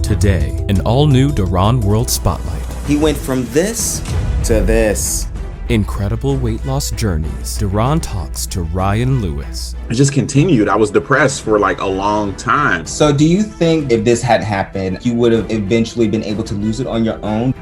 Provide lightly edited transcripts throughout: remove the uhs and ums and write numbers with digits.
Today, an all-new DERONWORLD Spotlight. He went from this to this. Incredible weight loss journeys. Deron talks to Rian-Louis. It just continued. I was depressed for like a long time. So do you think if this had happened, you would have eventually been able to lose it on your own?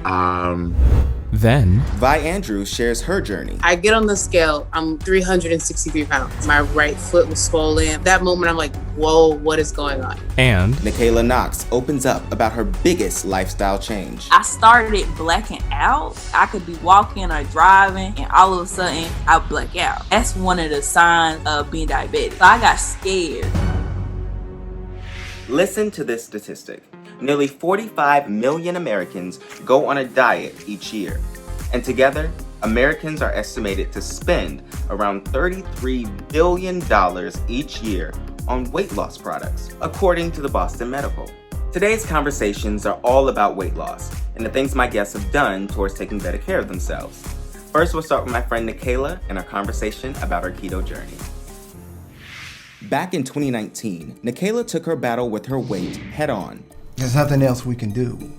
Then, Vi Andrews shares her journey. I get on the scale, I'm 363 pounds. My right foot was swollen. That moment, I'm like, whoa, what is going on? and Nachela Knox opens up about her biggest lifestyle change. I started blacking out. I could be walking or driving and all of a sudden I black out. That's one of the signs of being diabetic. So I got scared. Listen to this statistic. Nearly 45 million Americans go on a diet each year. And together, Americans are estimated to spend around $33 billion each year on weight loss products, according to the Boston Medical. Today's conversations are all about weight loss and the things my guests have done towards taking better care of themselves. First, we'll start with my friend Nachela and our conversation about her keto journey. Back in 2019, Nachela took her battle with her weight head on. There's nothing else we can do.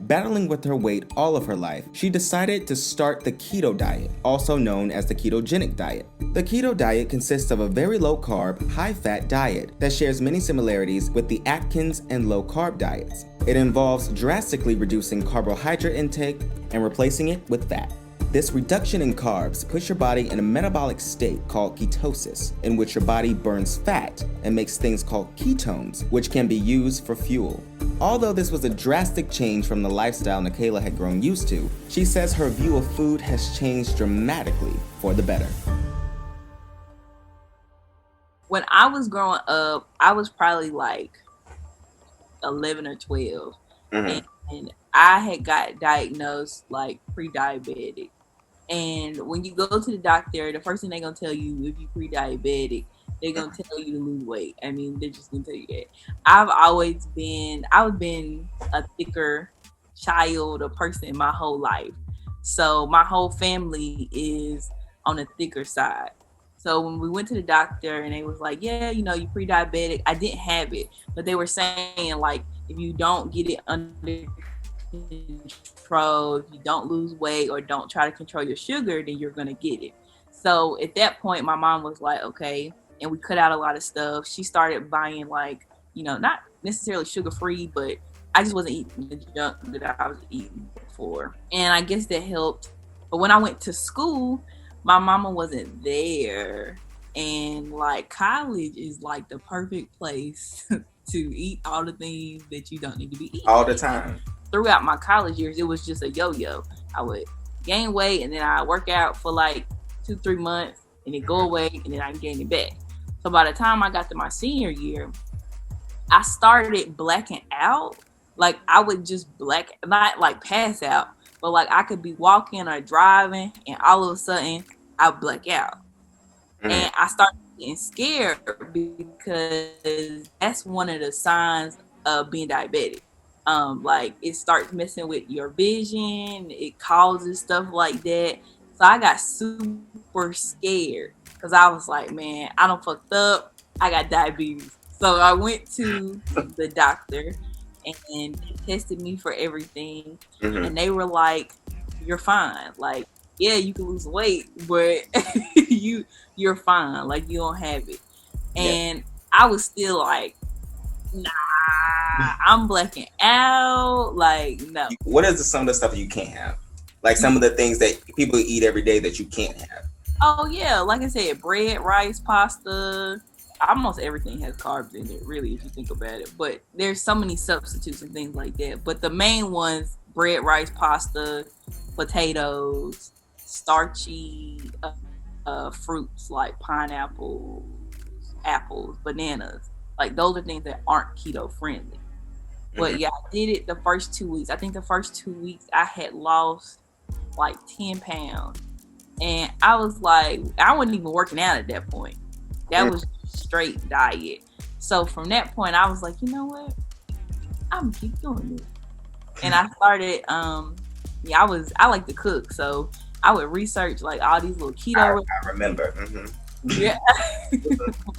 Battling with her weight all of her life, she decided to start the keto diet, also known as the ketogenic diet. The keto diet consists of a very low-carb, high-fat diet that shares many similarities with the Atkins and low-carb diets. It involves drastically reducing carbohydrate intake and replacing it with fat. This reduction in carbs puts your body in a metabolic state called ketosis, in which your body burns fat and makes things called ketones, which can be used for fuel. Although this was a drastic change from the lifestyle Nachela had grown used to, she says her view of food has changed dramatically for the better. When I was growing up, I was probably like 11 or 12. And I had got diagnosed like pre-diabetic. And when you go to the doctor, the first thing they're going to tell you if you're pre-diabetic, they're going to tell you to lose weight. I mean, they're just going to tell you that. I've been a thicker child or person my whole life. So my whole family is on the thicker side. So when we went to the doctor and they was like, yeah, you know, you're pre-diabetic. I didn't have it, but they were saying like, if you don't get it under control, if you don't lose weight or don't try to control your sugar, then you're going to get it. So at that point, my mom was like, okay. And we cut out a lot of stuff. She started buying like, you know, not necessarily sugar-free, but I just wasn't eating the junk that I was eating before. And I guess that helped. But when I went to school, my mama wasn't there. And like college is like the perfect place to eat all the things that you don't need to be eating. All the time. Throughout my college years, it was just a yo-yo. I would gain weight and then I work out for like 2-3 months and then go away and then I gain it back. So by the time I got to my senior year, I started blacking out. Like I would just not like pass out, but like I could be walking or driving and all of a sudden I black out. And I started getting scared because that's one of the signs of being diabetic. Like it starts messing with your vision, it causes stuff like that. So I got super scared because I was like, man, I done fucked up. I got diabetes. So I went to the doctor and they tested me for everything. And they were like, you're fine. Like, yeah, you can lose weight, but you're fine. Like you don't have it. And I was still like, nah, I'm blacking out. Like, no. What is some of the stuff that you can't have? Like some of the things that people eat every day that you can't have? Oh, yeah. Like I said, bread, rice, pasta. Almost everything has carbs in it, really, if you think about it. But there's so many substitutes and things like that. But the main ones, bread, rice, pasta, potatoes, starchy fruits like pineapples, apples, bananas. Like those are things that aren't keto friendly. But yeah, I did it the first 2 weeks. I think the first 2 weeks I had lost like 10 pounds. And I was like, I wasn't even working out at that point. That was straight diet. So from that point, I was like, you know what? I'm gonna keep doing this. And I started, I like to cook. So I would research like all these little keto. I remember. Yeah.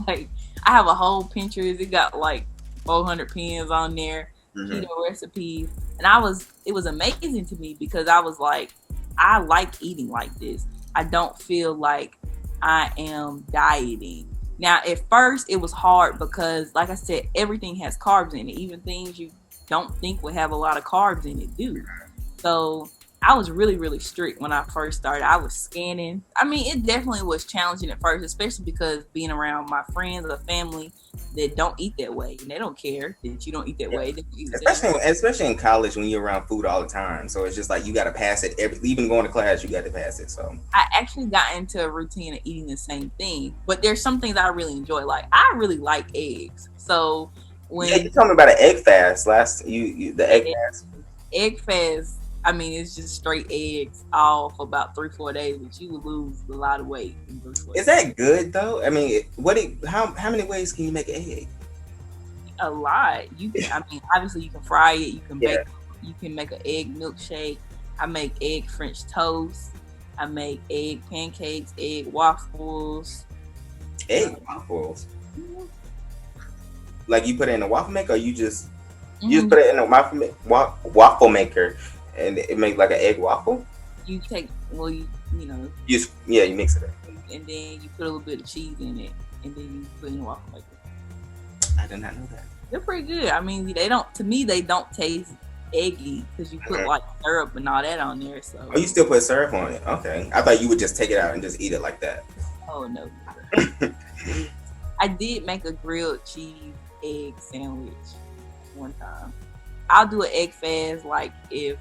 Like I have a whole Pinterest. It got like 400 pins on there. keto recipes, and it was amazing to me because I was like, I like eating like this. I don't feel like I am dieting. Now, at first, it was hard because, like I said, everything has carbs in it. Even things you don't think would have a lot of carbs in it do. So I was really, really strict when I first started. I was scanning. I mean, it definitely was challenging at first, especially because being around my friends or family that don't eat that way, and they don't care that you don't eat that way. They eat Especially in college when you're around food all the time. So it's just like you got to pass it. Even going to class, you got to pass it. So I actually got into a routine of eating the same thing, but there's some things I really enjoy. Like I really like eggs. So when you told me about an egg fast the egg fast. Egg fast. I mean, it's just straight eggs all for about 3-4 days, but you would lose a lot of weight in 3-4 days. Is that good though? I mean, how many ways can you make an egg? A lot. I mean, obviously you can fry it, you can bake it, you can make an egg milkshake. I make egg French toast. I make egg pancakes, egg waffles. Egg waffles? Mm-hmm. Like you put it in a waffle maker, or you just put it in a waffle maker and it make like an egg waffle? You take, you mix it up. And then you put a little bit of cheese in it, and then you put it in a waffle maker. I did not know that. They're pretty good. I mean, they don't taste eggy because you put like syrup and all that on there. So you still put syrup on it? Okay. I thought you would just take it out and just eat it like that. Oh no. I did make a grilled cheese egg sandwich one time. I'll do an egg fast like if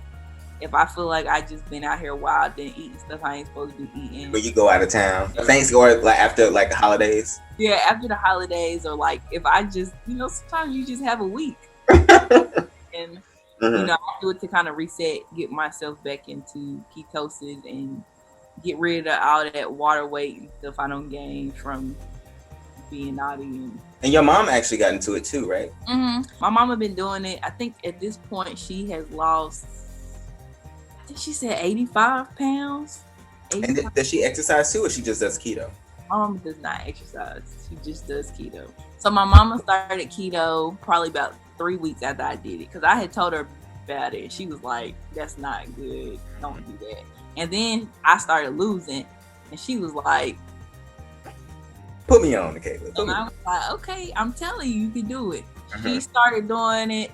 I feel like I just been out here wild and eating stuff I ain't supposed to be eating. But you go out of town. Thanksgiving, like after like the holidays. Yeah, after the holidays, or like if I just sometimes you just have a week. And I do it to kind of reset, get myself back into ketosis and get rid of all that water weight and stuff I don't gain from being naughty. And your mom actually got into it too, right? My mama been doing it. I think at this point she has lost, I think she said 85 pounds. 85. And does she exercise too, or she just does keto? My mama does not exercise. She just does keto. So my mama started keto probably about 3 weeks after I did it, because I had told her about it. She was like, that's not good. Don't do that. And then I started losing, and she was like, put me on, Nachela. And I was like, okay, I'm telling you, you can do it. She started doing it.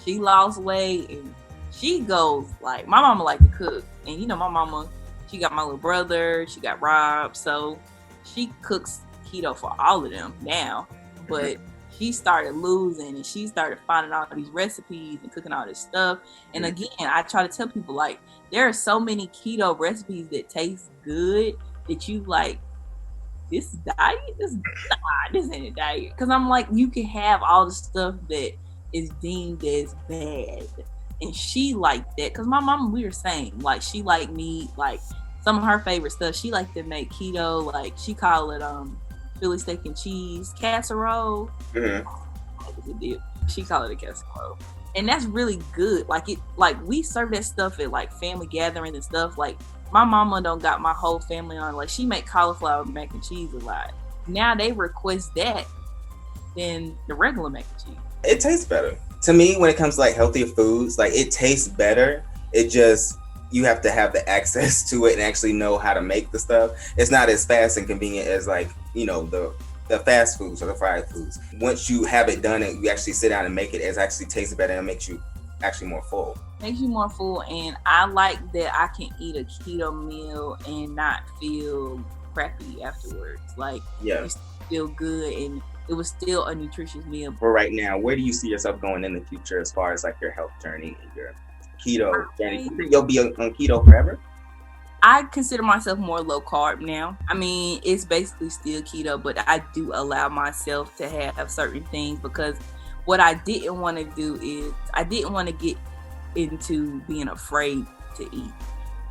She lost weight, and she goes like, my mama like to cook, and my mama, she got my little brother, she got Rob, so she cooks keto for all of them now. But she started losing, and she started finding all these recipes and cooking all this stuff. And again, I try to tell people, like, there are so many keto recipes that taste good that you like, this diet? This ain't a diet. Because I'm like, you can have all the stuff that is deemed as bad. And she liked that. Because my mama, we were saying, like, she liked meat, like, some of her favorite stuff. She liked to make keto, like, she call it Philly steak and cheese casserole. She call it a casserole. And that's really good. Like, we serve that stuff at, like, family gatherings and stuff. Like, my mama don't got my whole family on. Like, she make cauliflower mac and cheese a lot. Now they request that than the regular mac and cheese. It tastes better. To me, when it comes to like healthier foods, like it tastes better. It just, you have to have the access to it and actually know how to make the stuff. It's not as fast and convenient as like, the fast foods or the fried foods. Once you have it done and you actually sit down and make it, it actually tastes better and makes you actually more full. Makes you more full, and I like that I can eat a keto meal and not feel crappy afterwards. Like, you feel good, and it was still a nutritious meal. For right now, where do you see yourself going in the future as far as like your health journey and your keto journey? You think you'll be on keto forever? I consider myself more low carb now. I mean, it's basically still keto, but I do allow myself to have certain things, because what I didn't want to do is I didn't want to get into being afraid to eat.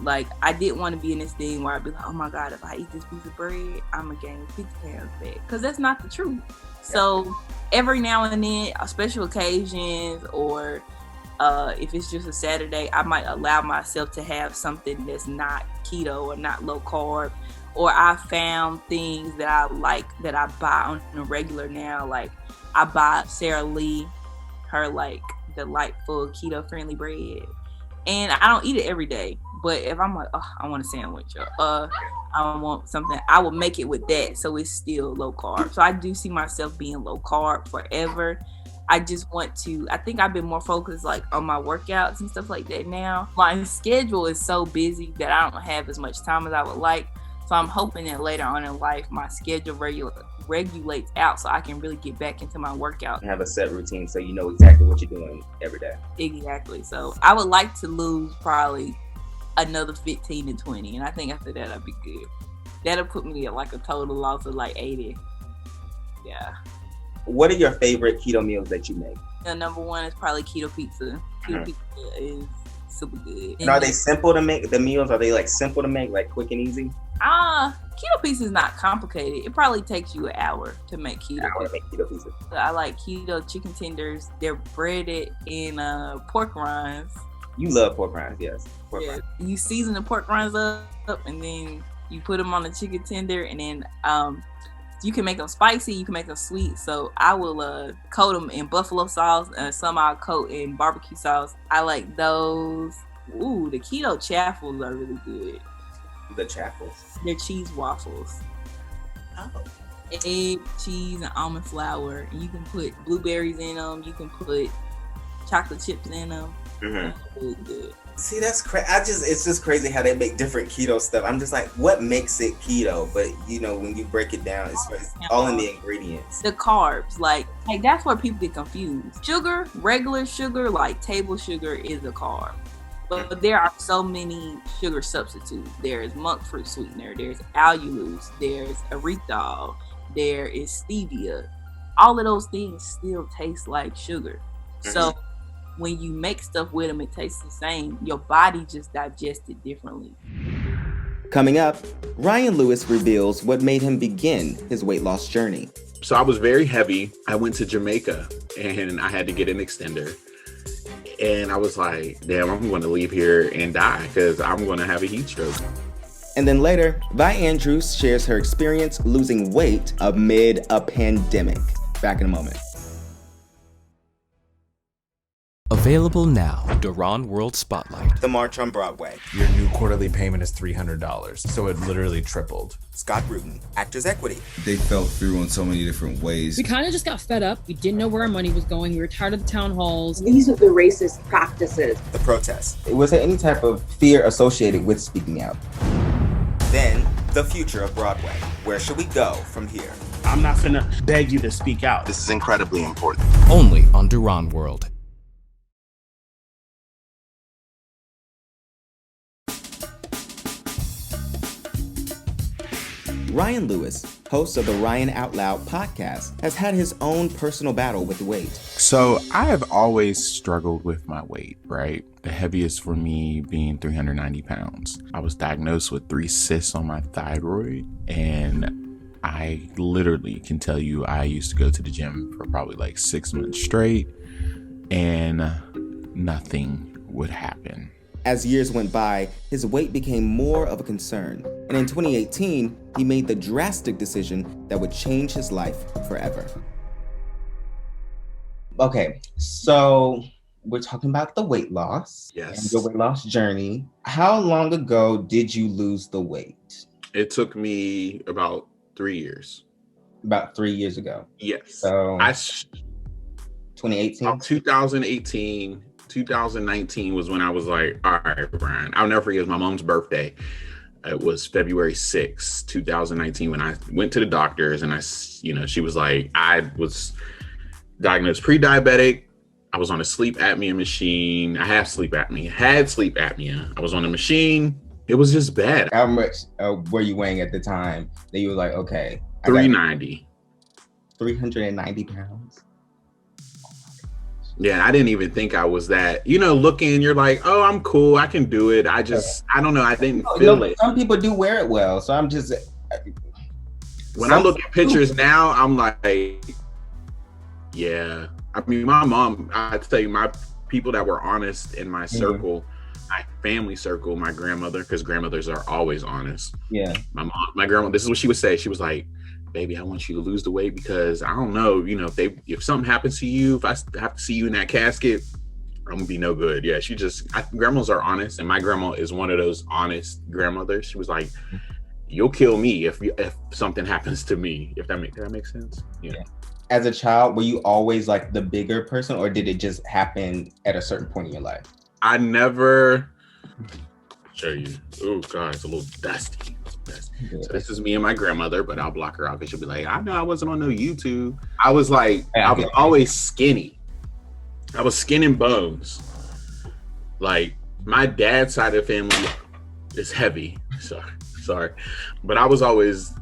Like, I didn't want to be in this thing where I'd be like, oh my God, if I eat this piece of bread, I'm going to gain 50 pounds back. Because that's not the truth. So every now and then, special occasions, or if it's just a Saturday, I might allow myself to have something that's not keto or not low carb. Or I found things that I like that I buy on a regular now. Like, I buy Sara Lee, her like delightful keto-friendly bread. And I don't eat it every day. But if I'm like, oh, I want a sandwich, or I want something, I will make it with that, so it's still low carb. So I do see myself being low carb forever. I just want to, I think I've been more focused like on my workouts and stuff like that now. My schedule is so busy that I don't have as much time as I would like. So I'm hoping that later on in life, my schedule regulates out so I can really get back into my workout. Have a set routine so you know exactly what you're doing every day. Exactly. So I would like to lose probably another 15 to 20, and I think after that I'd be good. That'll put me at like a total loss of like 80. Yeah. What are your favorite keto meals that you make? The number one is probably keto pizza. Keto pizza is super good. And are they simple to make? The meals, are they like simple to make, like quick and easy? Keto pizza is not complicated. It probably takes you an hour to make keto pizza. I like keto chicken tenders. They're breaded in pork rinds. You love pork rinds, yes. Rinds. You season the pork rinds up, and then you put them on the chicken tender, and then you can make them spicy, you can make them sweet. So I will coat them in buffalo sauce, and some I'll coat in barbecue sauce. I like those. Ooh, the keto chaffles are really good. The chaffles? They're cheese waffles. Oh. Egg, cheese, and almond flour. And you can put blueberries in them. You can put chocolate chips in them. Mm-hmm. Really good. See, that's crazy. It's just crazy how they make different keto stuff. I'm just like, what makes it keto? But you know, when you break it down, it's all in the ingredients. The carbs, like that's where people get confused. Sugar, regular sugar, like table sugar, is a carb. But there are so many sugar substitutes. There's monk fruit sweetener, there's allulose, there's erythritol, there is stevia. All of those things still taste like sugar. Mm-hmm. So when you make stuff with them, it tastes the same. Your body just digests it differently. Coming up, Rian-Louis reveals what made him begin his weight loss journey. So I was very heavy. I went to Jamaica and I had to get an extender. And I was like, damn, I'm going to leave here and die because I'm going to have a heat stroke. And then later, Vi Andrews shares her experience losing weight amid a pandemic. Back in a moment. Available now, DERONWORLD Spotlight. The March on Broadway. Your new quarterly payment is $300, so it literally tripled. Scott Rudin, Actors Equity. They fell through in so many different ways. We kind of just got fed up. We didn't know where our money was going. We were tired of the town halls. These are the racist practices. The protest. Was there any type of fear associated with speaking out? Then, the future of Broadway. Where should we go from here? I'm not gonna beg you to speak out. This is incredibly important. Only on DERONWORLD. Rian-Louis, host of the RianOutLoud podcast, has had his own personal battle with weight. So I have always struggled with my weight, right? The heaviest for me being 390 pounds. I was diagnosed with 3 cysts on my thyroid, and I literally can tell you I used to go to the gym for probably like 6 months straight, and nothing would happen. As years went by, his weight became more of a concern, and in 2018, he made the drastic decision that would change his life forever. Okay, so we're talking about the weight loss. Yes. And your weight loss journey. How long ago did you lose the weight? It took me about 3 years. About 3 years ago. Yes. So 2018? 2018. 2019 was when I was like, all right, Brian, I'll never forget, it was my mom's birthday. It was February 6th, 2019, when I went to the doctors and she was like, I was diagnosed pre-diabetic. I was on a sleep apnea machine. I had sleep apnea. I was on a machine. It was just bad. How much were you weighing at the time that you were like, okay. 390. 390 pounds? Yeah, I didn't even think I was that. Looking, you're like, oh, I'm cool. I can do it. I don't know. I didn't feel it. Some people do wear it well. So I'm just. When I look at pictures now, I'm like, yeah. I mean, my mom, I tell you, my people that were honest in my circle, my family circle, my grandmother, because grandmothers are always honest. Yeah. My mom, my grandma, this is what she would say. She was like, baby, I want you to lose the weight because I don't know, if something happens to you, if I have to see you in that casket, I'm gonna be no good. Yeah, grandmas are honest, and my grandma is one of those honest grandmothers. She was like, "You'll kill me if something happens to me." If that makes sense. Yeah. As a child, were you always like the bigger person, or did it just happen at a certain point in your life? I never show you. Oh God, it's a little dusty. Yeah. So this is me and my grandmother, but I'll block her out because she'll be like, "I know I wasn't on no YouTube." I was like, I was always skinny. I was skin and bones. Like my dad's side of the family is heavy. Sorry. But I was always,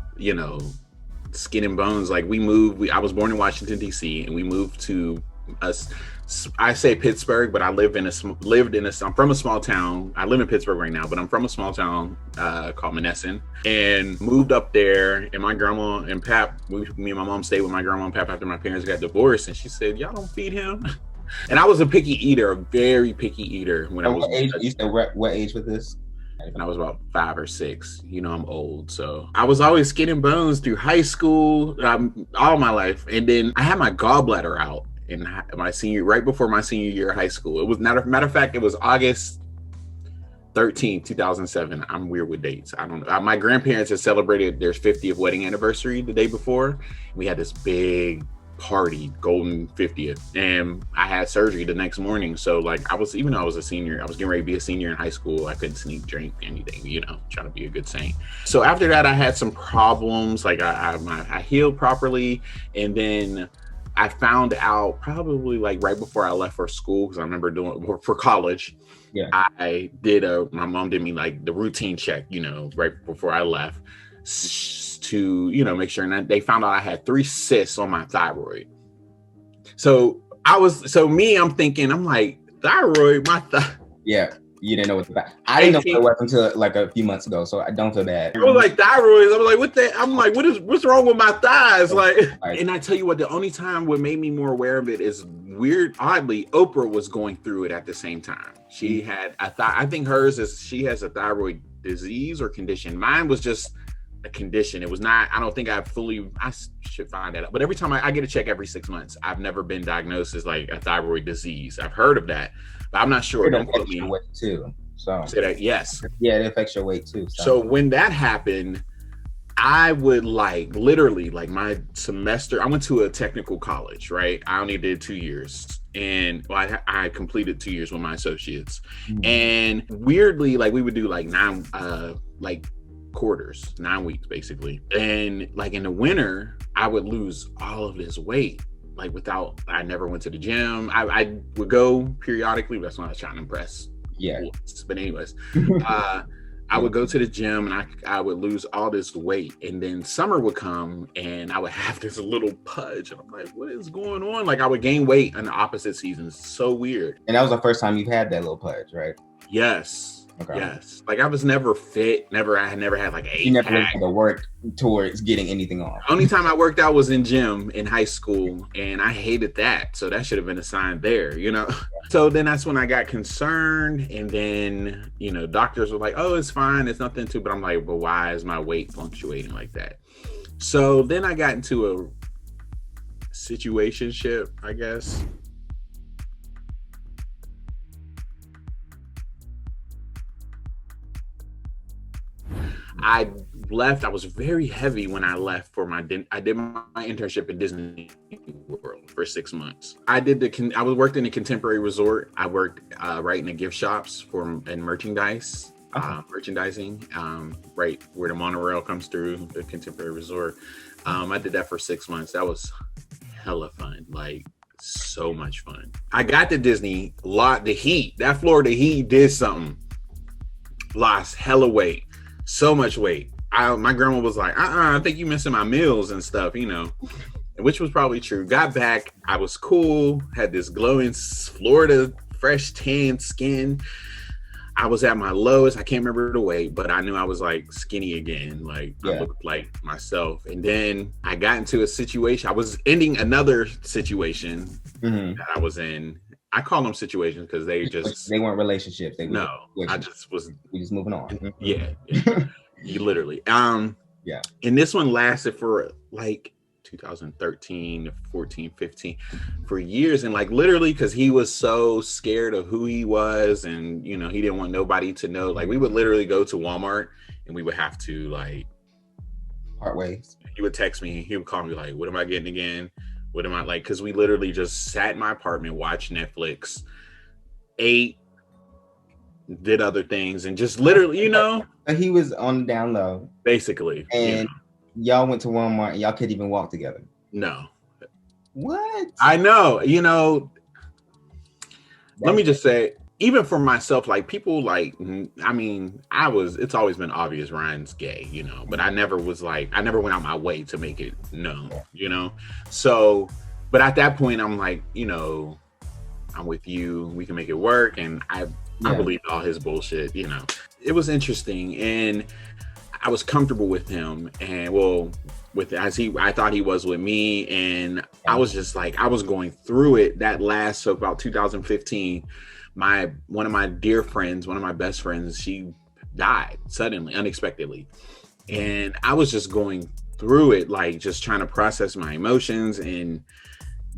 skin and bones. Like I was born in Washington, D.C. and we moved to I say Pittsburgh, but I I'm from a small town. I live in Pittsburgh right now, but I'm from a small town called Monessen, and moved up there. And my grandma and Pap, me and my mom stayed with my grandma and Pap after my parents got divorced. And she said, "Y'all don't feed him." And I was a picky eater, a very picky eater. When I was what age? You said what age was this? When I was about 5 or 6. I'm old, so I was always skin and bones through high school, all my life. And then I had my gallbladder out in right before my senior year of high school. It was matter of fact, it was August 13th, 2007. I'm weird with dates. I don't know. My grandparents had celebrated their 50th wedding anniversary the day before. We had this big party, golden 50th, and I had surgery the next morning. So like even though I was a senior, I was getting ready to be a senior in high school. I couldn't sneak drink anything, trying to be a good saint. So after that, I had some problems. Like I healed properly, and then I found out probably like right before I left for school, because I remember doing for college. Yeah, my mom did me like the routine check, right before I left, to make sure. And they found out I had 3 cysts on my thyroid. So I'm thinking, I'm like, thyroid, yeah, you didn't know what the I didn't know what it was until like a few months ago, so I don't feel bad. I was like, thyroid. I was like, what's wrong with my thighs? And I tell you what, the only time what made me more aware of it is oddly, Oprah was going through it at the same time. She had I think hers is she has a thyroid disease or condition. Mine was just a condition. It was not, I don't think I should find that out. But every time I get a check every 6 months, I've never been diagnosed as like a thyroid disease. I've heard of that, but I'm not sure. It affects your weight too. So say that, yes. Yeah, it affects your weight too. So when that happened, I would literally my semester, I went to a technical college, right? I only did 2 years. And I completed 2 years with my associates. Mm-hmm. And weirdly, we would do 9 quarters, 9 weeks basically. And in the winter, I would lose all of this weight. I never went to the gym. I would go periodically, but that's not what I was trying to impress. Yeah. But anyways, I would go to the gym and I would lose all this weight. And then summer would come and I would have this little pudge. And I'm like, what is going on? I would gain weight in the opposite seasons. So weird. And that was the first time you've had that little pudge, right? Yes. Okay. Yes. I was never fit. I had never had an 8-pack. You never went to work towards getting anything off. Only time I worked out was in gym in high school, and I hated that. So that should have been a sign there, So then that's when I got concerned, and then, doctors were like, "Oh, it's fine. It's nothing to," but I'm like, "But why is my weight fluctuating like that?" So then I got into a situationship, I guess. I left. I was very heavy when I left I did my internship in Disney World for 6 months. I worked in a contemporary resort. I worked right in the gift shops and merchandising, right where the monorail comes through the contemporary resort. I did that for 6 months. That was hella fun. So much fun. I got to Disney, the heat, that Florida heat did something. Lost hella weight. So much weight. My grandma was like, I think you missing my meals and stuff, which was probably true. Got back, I was cool, had this glowing Florida fresh tan skin. I was at my lowest. I can't remember the weight, but I knew I was skinny again. I looked like myself. And then I got into a situation. I was ending another situation that I was in. I call them situations because they weren't relationships. We just moving on. Yeah. You literally. Yeah. And this one lasted for 2013, 14, 15 for years. And like literally, because he was so scared of who he was, and he didn't want nobody to know. Like we would literally go to Walmart and we would have to like part ways. He would text me, he would call me like, what am I getting again? What am I like? Because we literally just sat in my apartment, watched Netflix, ate, did other things, and just literally, He was on the down low. Basically. And y'all went to Walmart and y'all couldn't even walk together. No. What? I know, let me just say, even for myself, like people like, I mean, it's always been obvious Ryan's gay, but I never went out my way to make it known, So, but at that point I'm like, I'm with you, we can make it work. And I believed all his bullshit, It was interesting, and I was comfortable with him, and I thought he was with me, and I was just like, I was going through it. That last, so about 2015, one of my dear friends, one of my best friends, she died suddenly, unexpectedly, and I was just going through it, like just trying to process my emotions and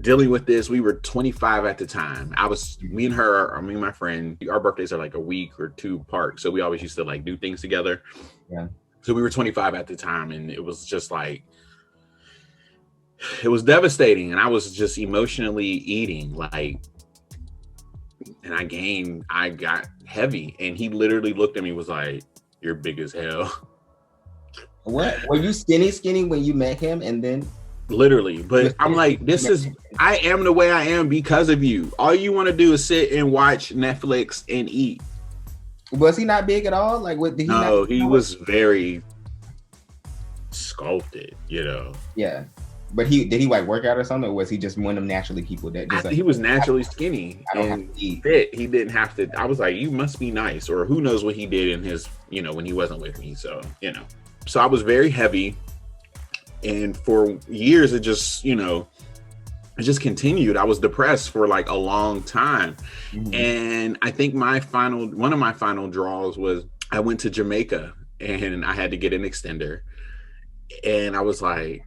dealing with this. We were 25 at the time. Me and my friend, our birthdays are like a week or two apart. So we always used to like do things together. Yeah. So we were 25 at the time, and it was just like, it was devastating. And I was just emotionally eating, like, and I got heavy, and he literally looked at me, was like, you're big as hell. What? Were you skinny when you met him? And then literally, but I'm like, I am the way I am because of you. All you want to do is sit and watch Netflix and eat. Was he not big at all? Like, what? He was very sculpted, Yeah, but did he like work out or something, or was he just one of them naturally people that just he was naturally skinny and fit? He didn't have to. I was like, you must be nice, or who knows what he did in his, when he wasn't with me. So so I was very heavy. And for years, it just, it just continued. I was depressed for like a long time. Mm-hmm. And I think one of my final draws was I went to Jamaica and I had to get an extender. And I was like,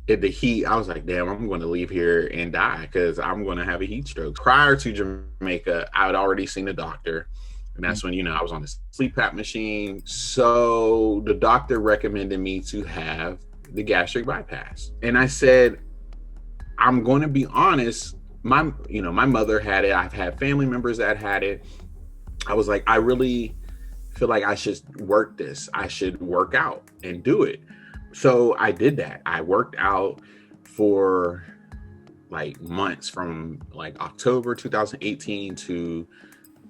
in the heat, I was like, damn, I'm going to leave here and die because I'm going to have a heat stroke. Prior to Jamaica, I had already seen a doctor. And that's when, I was on the sleep apnea machine. So the doctor recommended me to have the gastric bypass. And I said, I'm going to be honest, my mother had it. I've had family members that had it. I was like, I really feel like I should work this. I should work out and do it. So I did that. I worked out for like months from like October 2018 to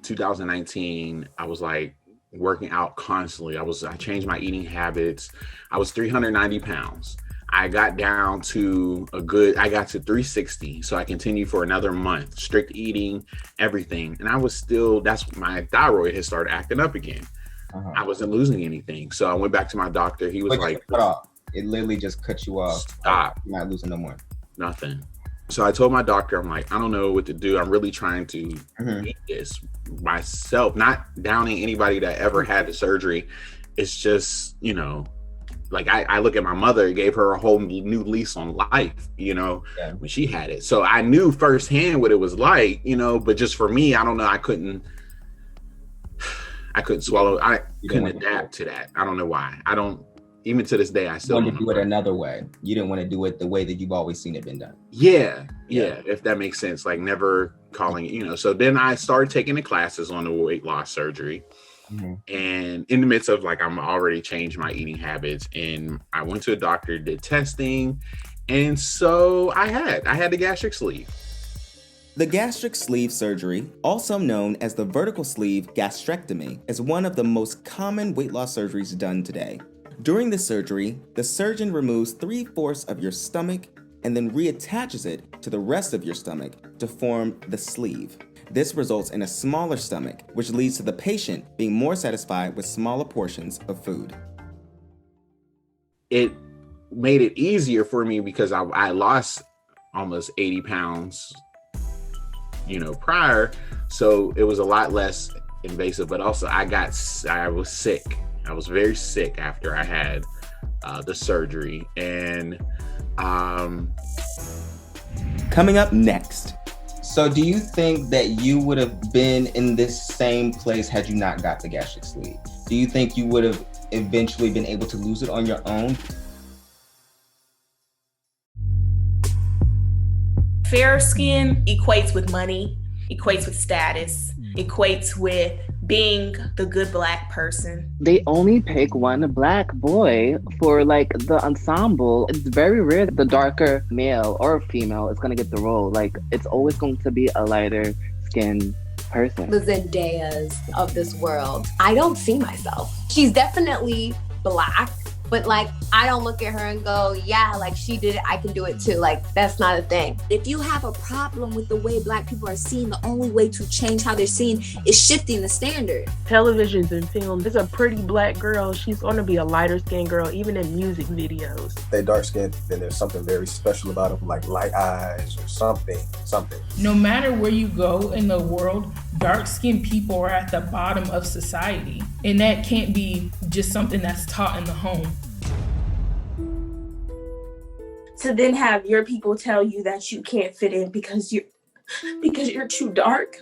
2019. I was like working out constantly. I changed my eating habits. I was 390 pounds. I got down to I got to 360. So I continued for another month, strict eating, everything. And that's my thyroid had started acting up again. Uh-huh. I wasn't losing anything. So I went back to my doctor. He was like, it literally just cut you off. Stop. You're not losing no more. Nothing. So I told my doctor, I'm like, I don't know what to do. I'm really trying to eat this myself, not downing anybody that ever had the surgery. It's just, like I look at my mother, it gave her a whole new lease on life, when she had it. So I knew firsthand what it was like, but just for me, I don't know. I couldn't swallow. I couldn't adapt to that. I don't know why. Even to this day, I still want to do it another way. You didn't want to do it the way that you've always seen it been done. Yeah. If that makes sense, like never calling it, So then I started taking the classes on the weight loss surgery. Mm-hmm. And in the midst of like, I'm already changed my eating habits, and I went to a doctor, did testing. And so I had the gastric sleeve. The gastric sleeve surgery, also known as the vertical sleeve gastrectomy, is one of the most common weight loss surgeries done today. During the surgery, the surgeon removes 3/4 of your stomach and then reattaches it to the rest of your stomach to form the sleeve. This results in a smaller stomach, which leads to the patient being more satisfied with smaller portions of food. It made it easier for me because I lost almost 80 pounds, prior. So it was a lot less invasive, but also I was sick. I was very sick after I had the surgery. And coming up next. So do you think that you would have been in this same place had you not got the gastric sleeve? Do you think you would have eventually been able to lose it on your own? Fair skin equates with money, equates with status, equates with being the good Black person. They only pick one Black boy for like the ensemble. It's very rare that the darker male or female is gonna get the role. Like it's always going to be a lighter skinned person. The Zendayas of this world. I don't see myself. She's definitely Black, but like I don't look at her and go, yeah, like she did it, I can do it too. Like that's not a thing. If you have a problem with the way Black people are seen, the only way to change how they're seen is shifting the standard. Televisions and film, there's a pretty Black girl, she's going to be a lighter skinned girl, even in music videos. They're dark skinned, then there's something very special about them, like light eyes or something. No matter where you go in the world, dark skinned people are at the bottom of society. And that can't be just something that's taught in the home. To then have your people tell you that you can't fit in because you're too dark.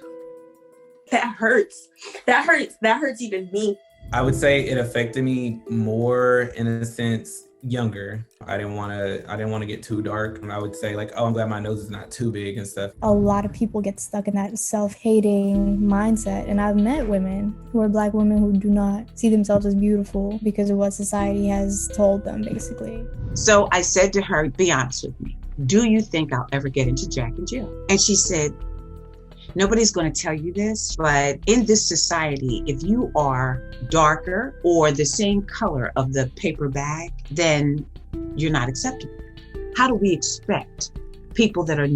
That hurts. That hurts even me. I would say it affected me more in a sense younger. I didn't want to get too dark. I would say like, oh, I'm glad my nose is not too big and stuff. A lot of people get stuck in that self-hating mindset. And I've met women who are Black women who do not see themselves as beautiful because of what society has told them, basically. So I said to her, be honest with me. Do you think I'll ever get into Jack and Jill? And she said, nobody's going to tell you this, but in this society, if you are darker or the same color of the paper bag, then you're not acceptable. How do we expect people that are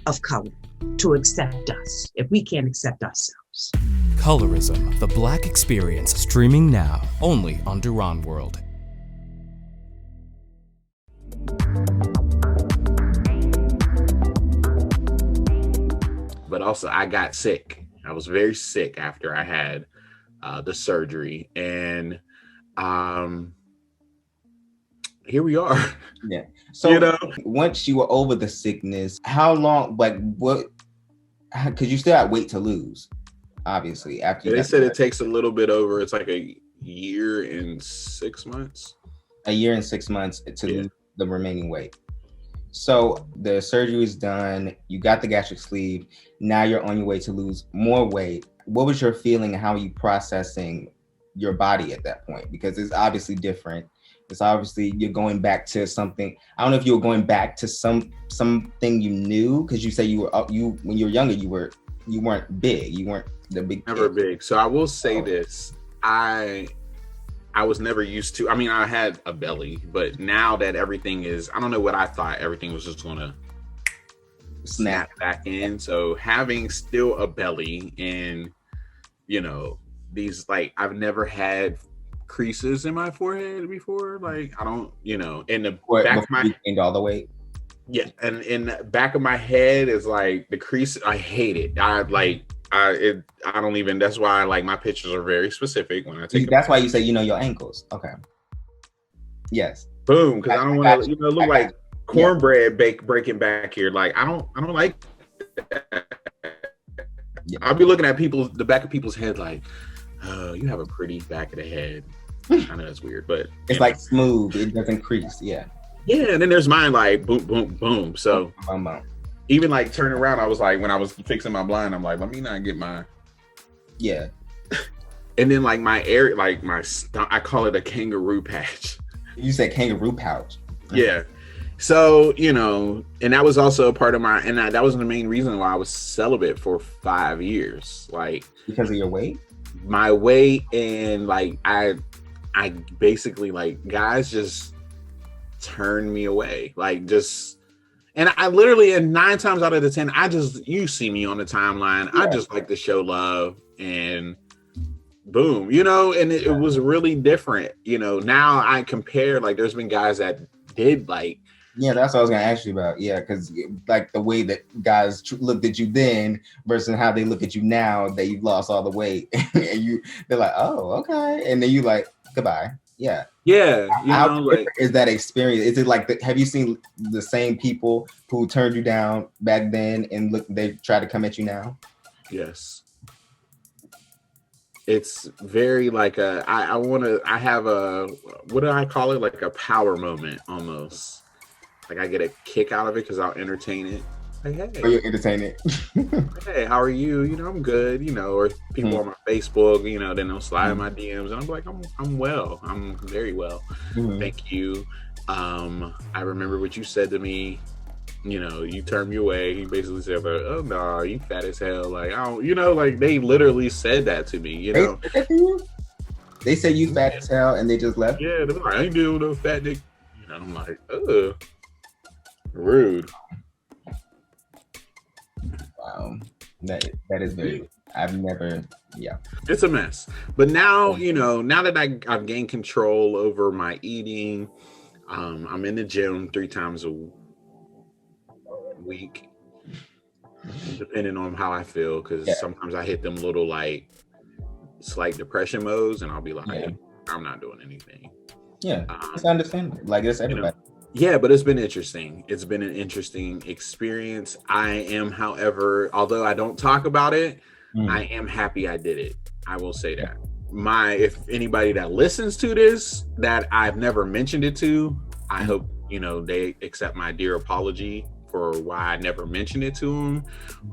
of color to accept us if we can't accept ourselves? Colorism, the Black experience, streaming now, only on DERONWORLD. But also I got sick. I was very sick after I had the surgery, and here we are. Yeah. So once you were over the sickness, how long, like because you still had weight to lose, obviously. After they said it takes a little bit over, it's like a year and 6 months. A year and 6 months to lose the remaining weight. So the surgery is done, you got the gastric sleeve, now you're on your way to lose more weight. What was your feeling? How are you processing your body at that point? Because it's obviously different. It's obviously you're going back to something. I don't know if you were going back to something you knew, because you say you when you were younger you weren't big. You weren't the big Never kid. Big. So I will say this. I was never used to, I mean, I had a belly, but now that everything is, I don't know what I thought, everything was just gonna snap back in. So having still a belly and, these, like, I've never had creases in my forehead before. Like, I don't, in the back of my, gained all the weight. Yeah. And in the back of my head is like the crease. I hate it. I don't even, that's why like my pictures are very specific when I take That's why you say your ankles. Okay. Yes. Boom, because I don't want to look like cornbread breaking back here. Like I don't like that. Yeah. I'll be looking at the back of people's head like, oh, you have a pretty back of the head. I know that's weird, but it's like smooth, it doesn't crease. Yeah. Yeah, and then there's mine like boom, boom, boom. So even like turning around, I was like, when I was fixing my blind, I'm like, let me not get my. Yeah. And then like my area, like I call it a kangaroo patch. You said kangaroo pouch. Yeah. So, and that was also a part of that was the main reason why I was celibate for 5 years. Like, because of your weight? My weight, and like, I basically, like, guys just turned me away. Like, just, and I literally, and 9 times out of the 10, you see me on the timeline. Yeah. I just like to show love, and boom, and it was really different. Now I compare, like, there's been guys that did like. Yeah, that's what I was gonna ask you about. Yeah, because like the way that guys looked at you then versus how they look at you now that you've lost all the weight, and they're like, oh, okay, and then you like, goodbye. Yeah. Yeah, you How know, like, is that experience? Is it like have you seen the same people who turned you down back then and look they try to come at you now? yes. It's very like I have a, what do I call it? Like a power moment almost. Like I get a kick out of it because I'll entertain it. Like, hey. Or you entertain it. Hey, how are you? You know, I'm good, you know, or people on my Facebook, you know, then they'll slide in my DMs and I'm like, I'm well. I'm very well. Thank you. I remember what you said to me, you know, you turned me away. He basically said, oh no, you fat as hell. Like, I don't, you know, like they literally said that to me, you know. They say you fat as hell and they just left? Yeah, they're like, I ain't dealing with no fat dick. You know, I'm like, ugh. Rude. Wow, that is very. I've never. Yeah, it's a mess. But now, you know, now that I've gained control over my eating, I'm in the gym 3 times a week, depending on how I feel. Because sometimes I hit them little like slight depression modes, and I'll be like, I'm not doing anything. Yeah, it's understandable. Like it's everybody. You know, yeah, but it's been interesting. It's been an interesting experience. I am, however, although I don't talk about it, I am happy I did it. I will say that. If anybody that listens to this that I've never mentioned it to, I hope, you know, they accept my dear apology for why I never mentioned it to them.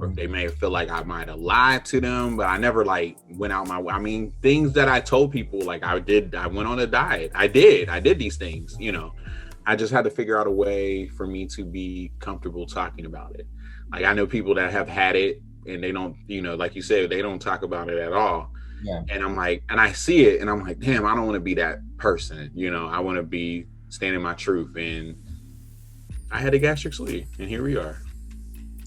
Or they may feel like I might have lied to them, but I never like went out my way. I mean, things that I told people, like I went on a diet. I did these things, you know. I just had to figure out a way for me to be comfortable talking about it. Like I know people that have had it and they don't, you know, like you said, they don't talk about it at all. Yeah. And I'm like, and I see it and I'm like, damn, I don't want to be that person. You know, I want to be standing my truth. And I had a gastric sleeve and here we are.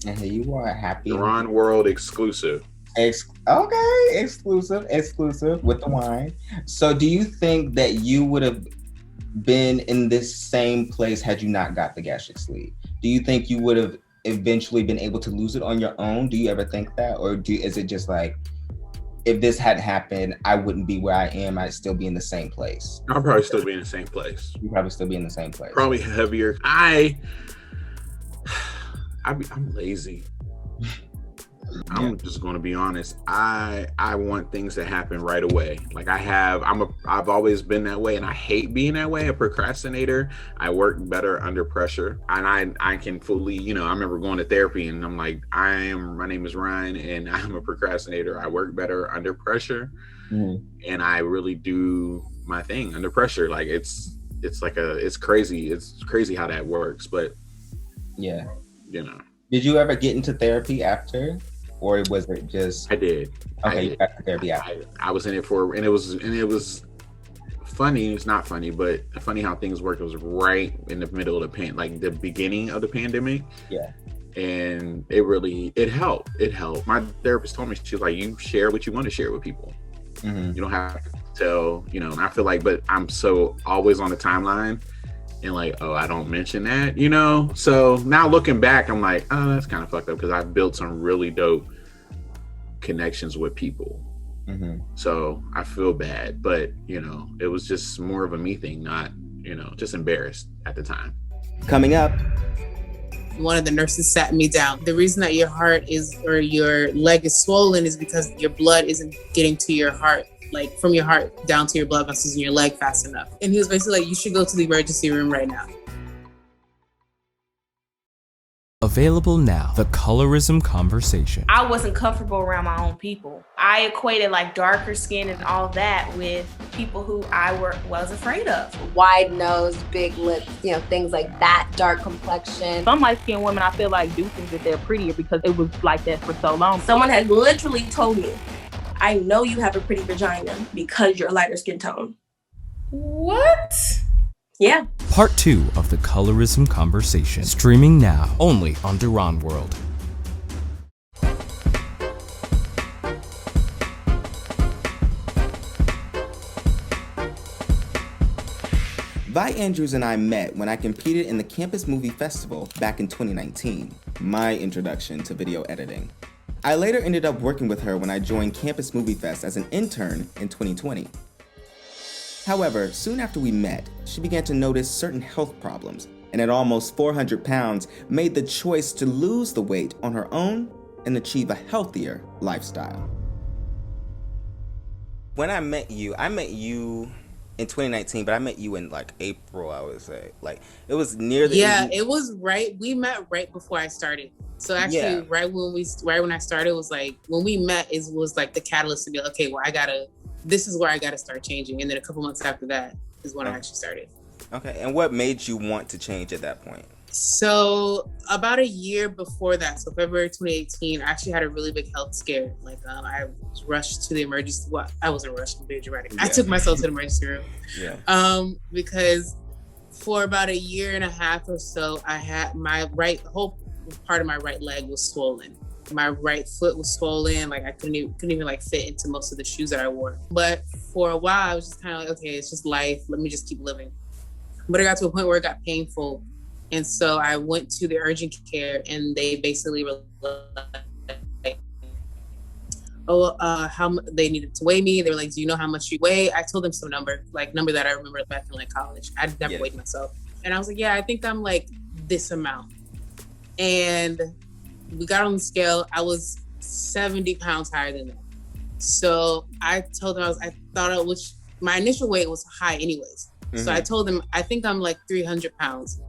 And here you are, happy. DERONWORLD exclusive. Okay, exclusive with the wine. So do you think that you would have been in this same place had you not got the gastric sleeve? Do you think you would have eventually been able to lose it on your own? Do you ever think that? Or is it just like, if this hadn't happened, I wouldn't be where I am, I'd still be in the same place? I'll probably still be in the same place. You'd probably still be in the same place. Probably heavier. I'm lazy. I'm just going to be honest. I want things to happen right away. Like I've always been that way and I hate being that way, a procrastinator. I work better under pressure and I can fully, you know, I remember going to therapy and I'm like, my name is Ryan and I'm a procrastinator. I work better under pressure and I really do my thing under pressure. Like it's crazy. It's crazy how that works, but yeah, you know. Did you ever get into therapy after? Or was it just? I did. Okay, you got the therapy out. I was in it and it was funny. It's not funny, but funny how things worked. It was right in the middle of the beginning of the pandemic. Yeah. And it helped. It helped. My therapist told me, she was like, you share what you want to share with people. You don't have to tell, you know, and I feel like, but I'm so always on the timeline and like, oh, I don't mention that, you know? So now looking back, I'm like, oh, that's kind of fucked up because I've built some really dope connections with people. So I feel bad, but you know, it was just more of a me thing, not, you know, just embarrassed at the time. Coming up, one of the nurses sat me down. The reason that your heart or your leg is swollen is because your blood isn't getting to your heart, like from your heart down to your blood vessels in your leg fast enough. And he was basically like, you should go to the emergency room right now. Available now, The Colorism Conversation. I wasn't comfortable around my own people. I equated like darker skin and all that with people who I was afraid of. Wide nose, big lips, you know, things like that, dark complexion. Some light-skinned women, I feel like, do think that they're prettier because it was like that for so long. Someone had literally told me, I know you have a pretty vagina because you're a lighter skin tone. What? Yeah. Part 2 of The Colorism Conversation. Streaming now, only on DERONWORLD. Vi Andrews and I met when I competed in the Campus Movie Festival back in 2019, my introduction to video editing. I later ended up working with her when I joined Campus Movie Fest as an intern in 2020. However, soon after we met, she began to notice certain health problems, and at almost 400 pounds, made the choice to lose the weight on her own and achieve a healthier lifestyle. When I met you in 2019, but I met you in like April, I would say. Like it was near the it was right. We met right before I started. So actually, right when I started was like when we met was like the catalyst to be like, okay, well this is where I gotta start changing. And then a couple months after that is when I actually started. Okay, and what made you want to change at that point? So about a year before that, so February 2018, I actually had a really big health scare. Like I was rushed to the emergency. Well, I wasn't rushed, I'm very dramatic. I took myself to the emergency room. Because for about a year and a half or so, I had my whole part of my right leg was swollen. My right foot was swollen. Like I couldn't even like fit into most of the shoes that I wore. But for a while, I was just kind of like, okay, it's just life. Let me just keep living. But it got to a point where it got painful. And so I went to the urgent care and they basically were like, how they needed to weigh me. They were like, do you know how much you weigh? I told them some number that I remember back in like college. I'd never weighed myself. And I was like, yeah, I think I'm like this amount. And we got on the scale. I was 70 pounds higher than that. So I told them my initial weight was high anyways. So I told them, I think I'm like 300 pounds.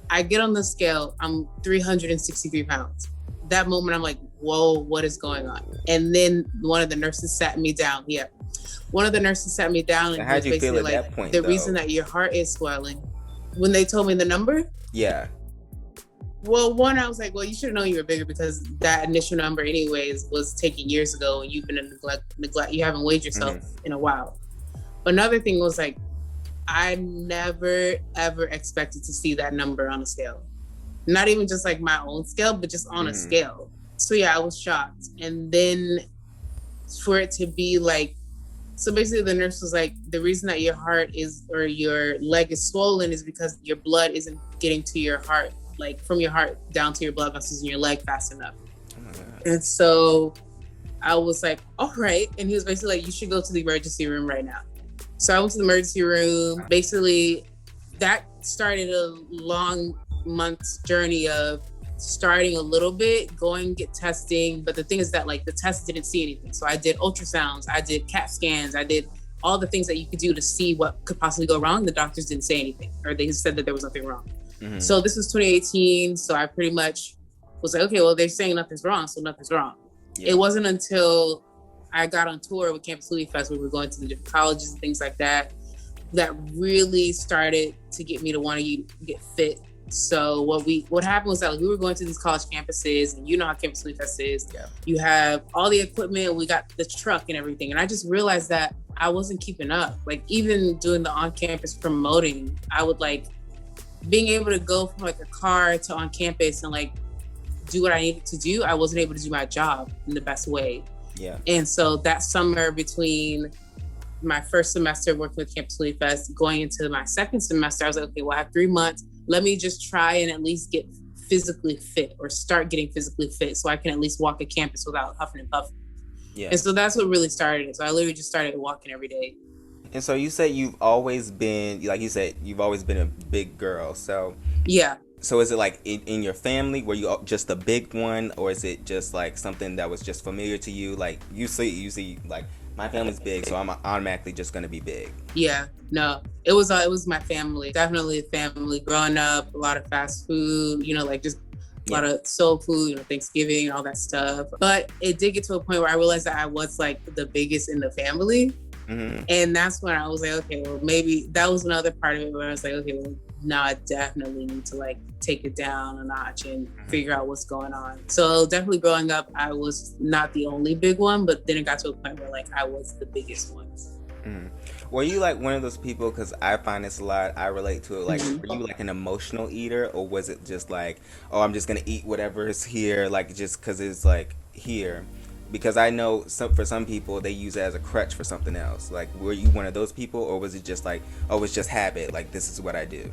I get on the scale, I'm 363 pounds. That moment, I'm like, whoa, what is going on? And then one of the nurses sat me down. One of the nurses sat me down and how'd you feel at that point, the reason that your heart is swelling. When they told me the number? Yeah. Well, one, I was like, well, you should have known you were bigger because that initial number anyways was taken years ago and you've been in neglect. You haven't weighed yourself in a while. Another thing was like, I never, ever expected to see that number on a scale. Not even just like my own scale, but just on a scale. So yeah, I was shocked. And then for it to be like, so basically the nurse was like, the reason that your heart your leg is swollen is because your blood isn't getting to your heart, like from your heart down to your blood vessels in your leg fast enough. And so I was like, all right. And he was basically like, you should go to the emergency room right now. So I went to the emergency room. Basically, that started a long month's journey of starting a little bit, going get testing. But the thing is that like the test didn't see anything. So I did ultrasounds, I did CAT scans, I did all the things that you could do to see what could possibly go wrong. The doctors didn't say anything, or they said that there was nothing wrong. So this was 2018. So I pretty much was like, okay, well, they're saying nothing's wrong, so nothing's wrong. It wasn't until I got on tour with Campus Louis Fest, where we were going to the different colleges and things like that, that really started to get me to want to get fit. So what happened was that like, we were going to these college campuses, and you know how Campus Louis Fest is. You have all the equipment, we got the truck and everything. And I just realized that I wasn't keeping up. Like even doing the on-campus promoting, I would like being able to go from like a car to on campus and like do what I needed to do. I wasn't able to do my job in the best way. And so that summer between my first semester working with Campus Louis Fest, going into my second semester, I was like, okay, well, I have 3 months. Let me just try and at least get physically fit, or start getting physically fit, so I can at least walk a campus without huffing and puffing. And so that's what really started it. So I literally just started walking every day. And so you said you've always been, like you said, you've always been a big girl. So So is it like in your family, were you just a big one, or is it just like something that was just familiar to you? Like you see like my family's big, so I'm automatically just gonna be big. No, it was my family. Definitely a family. Growing up, a lot of fast food, like just a lot of soul food, Thanksgiving, all that stuff. But it did get to a point where I realized that I was like the biggest in the family. And that's when I was like, okay, well, maybe that was another part of it where I was like, okay, well, now I definitely need to like take it down a notch and figure out what's going on. So definitely growing up, I was not the only big one, but then it got to a point where like I was the biggest one. Were you like one of those people, because I find this a lot, I relate to it, like were you like an emotional eater, or was it just like, oh, I'm just gonna eat whatever is here, like just because it's like here? Because I know for some people, they use it as a crutch for something else. Like, were you one of those people, or was it just like, oh, it's just habit, like this is what I do?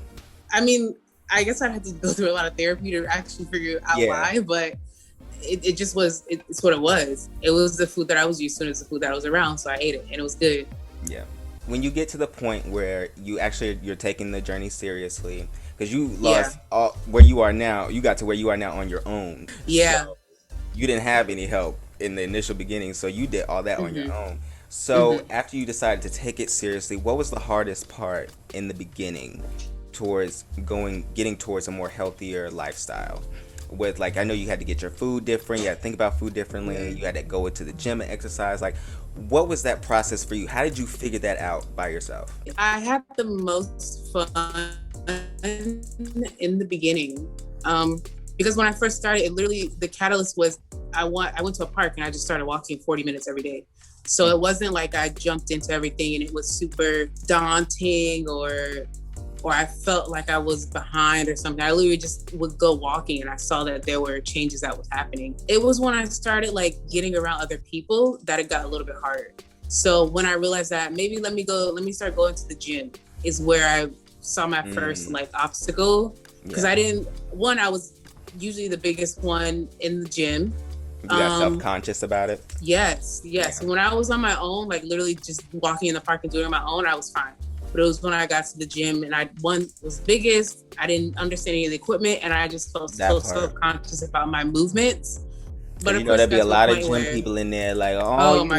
I mean, I guess I had to go through a lot of therapy to actually figure out why, but it just was, it's what it was. It was the food that I was used to, and it's the food that I was around, so I ate it, and it was good. when you get to the point where you're taking the journey seriously, because you lost all where you are now, you got to where you are now on your own. Yeah. So you didn't have any help in the initial beginning, so you did all that on your own. So after you decided to take it seriously, what was the hardest part in the beginning towards getting towards a more healthier lifestyle? With, like, I know you had to get your food different, you had to think about food differently, you had to go into the gym and exercise. Like, what was that process for you? How did you figure that out by yourself? I had the most fun in the beginning. Because when I first started, it literally, the catalyst was I went to a park and I just started walking 40 minutes every day. So it wasn't like I jumped into everything and it was super daunting or I felt like I was behind or something. I literally just would go walking and I saw that there were changes that was happening. It was when I started like getting around other people that it got a little bit harder. So when I realized that maybe let me start going to the gym is where I saw my first like obstacle. Because I was usually the biggest one in the gym. You got self-conscious about it? Yes. Yeah. When I was on my own, like literally just walking in the park and doing it on my own, I was fine. But it was when I got to the gym and one was biggest, I didn't understand any of the equipment and I just felt so self-conscious about my movements. But you know, there'd be a lot of gym people in there like, oh my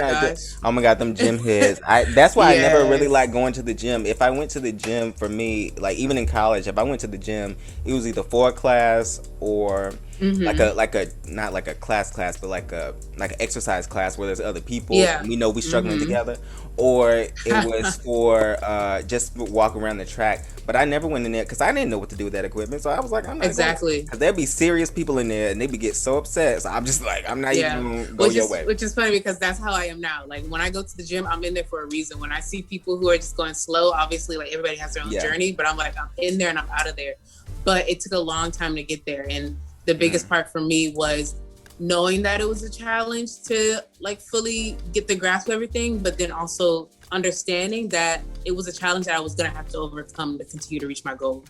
God, them gym heads. That's why I never really like going to the gym. If I went to the gym, for me, like even in college, if I went to the gym, it was either for a class or like a not like a class, but like an exercise class where there's other people. And we know we struggling together. Or it was for just walk around the track. But I never went in there because I didn't know what to do with that equipment. So I was like, I'm not going. Because there'd be serious people in there and they'd get so upset. So I'm just like, I'm not even going to go your way. Which is funny because that's how I am now. Like when I go to the gym, I'm in there for a reason. When I see people who are just going slow, obviously like everybody has their own journey. But I'm like, I'm in there and I'm out of there. But it took a long time to get there. And the biggest part for me was knowing that it was a challenge to like fully get the grasp of everything, but then also understanding that it was a challenge that I was going to have to overcome to continue to reach my goal.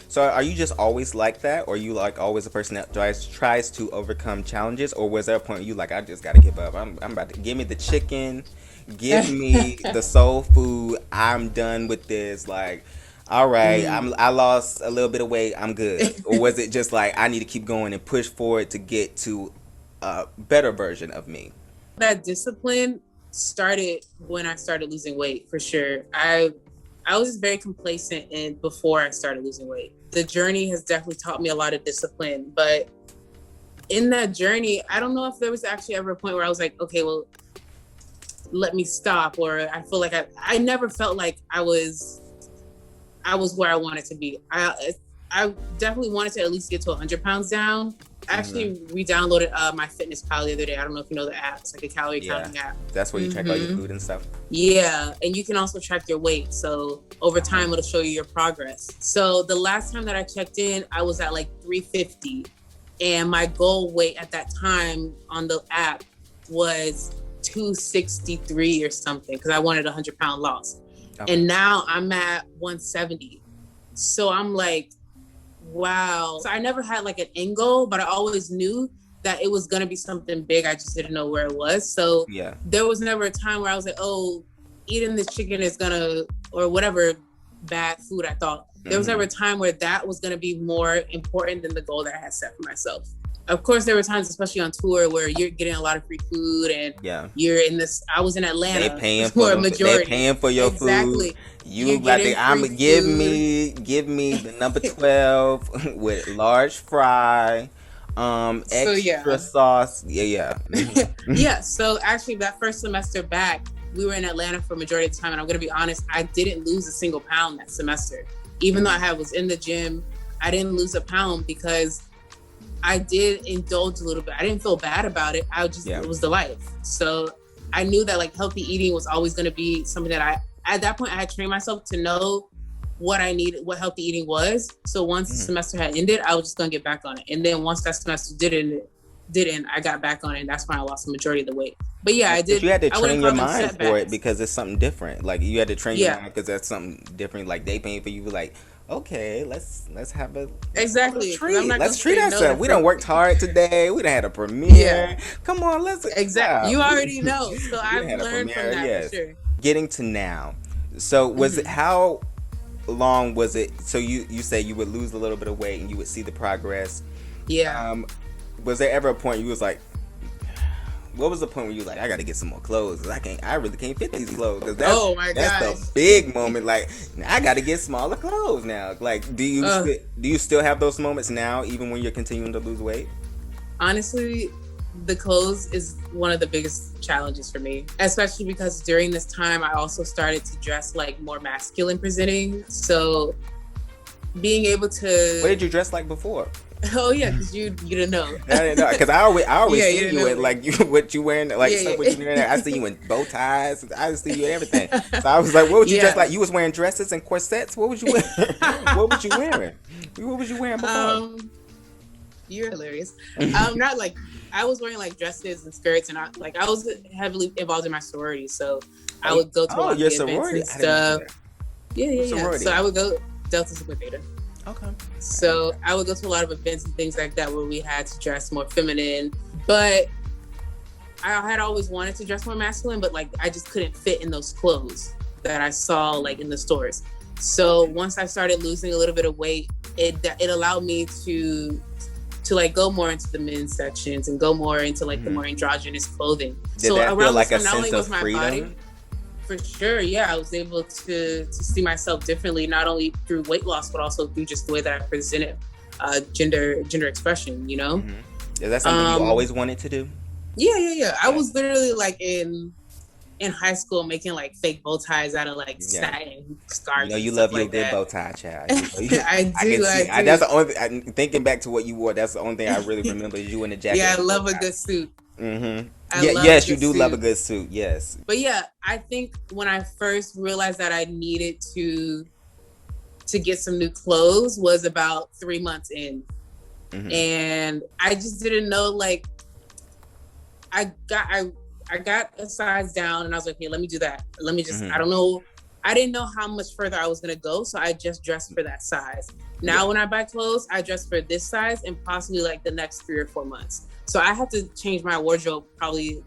So are you just always like that? Or are you like always a person that tries to overcome challenges? Or was there a point where you like, I just got to give up. I'm about to give me the chicken, give me the soul food. I'm done with this. Like, all right, I lost a little bit of weight. I'm good. Or was it just like, I need to keep going and push forward to get to a better version of me? That discipline started when I started losing weight, for sure. I was just very complacent before I started losing weight. The journey has definitely taught me a lot of discipline, but in that journey, I don't know if there was actually ever a point where I was like, okay, well, let me stop. Or I feel like I never felt like I was where I wanted to be. I definitely wanted to at least get to 100 pounds down. I actually re-downloaded MyFitnessPal the other day. I don't know if you know the app. It's like a calorie counting app. That's where you track all your food and stuff. Yeah, and you can also track your weight. So over time, it'll show you your progress. So the last time that I checked in, I was at like 350. And my goal weight at that time on the app was 263 or something because I wanted a 100-pound loss. And now I'm at 170. So I'm like, wow. So I never had like an end goal, but I always knew that it was going to be something big. I just didn't know where it was. So there was never a time where I was like, oh, eating this chicken is going to, or whatever bad food I thought. There was never a time where that was going to be more important than the goal that I had set for myself. Of course, there were times, especially on tour, where you're getting a lot of free food and you're in this. I was in Atlanta. They paying for a majority. They paying for your food. You got to. Give me the number 12 with large fry, extra sauce. Yeah. So actually, that first semester back, we were in Atlanta for a majority of the time, and I'm gonna be honest, I didn't lose a single pound that semester, even though I was in the gym. I didn't lose a pound because I did indulge a little bit. I didn't feel bad about it. It was the life. So I knew that like healthy eating was always going to be something that at that point I had trained myself to know what I needed, what healthy eating was. So once the semester had ended, I was just going to get back on it. And then once that semester didn't, I got back on it. And that's when I lost the majority of the weight. But yeah, I did. But you had to train your mind for it because it's something different. Like you had to train your mind because that's something different. Like they paying for you, like, okay, let's have a treat. Let's treat ourselves. We done worked hard today. We done had a premiere. Come on, let's You already know. So I've learned from that for sure. Getting to now, So was it, how long was it? So you say you would lose a little bit of weight and you would see the progress. Yeah. Was there ever a point you was like, what was the point where you was like, I got to get some more clothes? 'Cause I really can't fit these clothes. 'Cause that's the big moment. Like, I got to get smaller clothes now. Like, do you still have those moments now, even when you're continuing to lose weight? Honestly, the clothes is one of the biggest challenges for me, especially because during this time I also started to dress like more masculine presenting. So being able to, what did you dress like before? Oh yeah, because you didn't know. I didn't know, because I always see you in like what you wearing, like stuff what you wearing. I see you in bow ties. I see you in everything. So I was like, what would you dress like? You was wearing dresses and corsets. What was you wearing? What was you wearing? What was you wearing before? You're hilarious. Not like, I was wearing like dresses and skirts, and I was heavily involved in my sorority, so I would go to a lot of the events and stuff. Yeah. So I would go Delta Sigma Theta. Okay. So I would go to a lot of events and things like that where we had to dress more feminine, but I had always wanted to dress more masculine, but like I just couldn't fit in those clothes that I saw like in the stores. So once I started losing a little bit of weight, it allowed me to like go more into the men's sections and go more into like the more androgynous clothing. Did that feel like a sense of freedom? Body, for sure, yeah, I was able to see myself differently, not only through weight loss, but also through just the way that I presented gender expression, you know? Is that something you always wanted to do? Yeah. I was literally like in high school making like fake bow ties out of like satin scarves. You know, you love your good bow tie, child. I do. That's the only thinking back to what you wore, that's the only thing I really remember is you in the jacket. Yeah, I love a good suit. Yes, you do love a good suit. Yes. But yeah, I think when I first realized that I needed to get some new clothes was about 3 months in. And I just didn't know, like, I got a size down and I was like, hey, let me do that. Let me just, I don't know. I didn't know how much further I was going to go. So I just dressed for that size. Now, when I buy clothes, I dress for this size and possibly like the next 3 or 4 months. So I have to change my wardrobe probably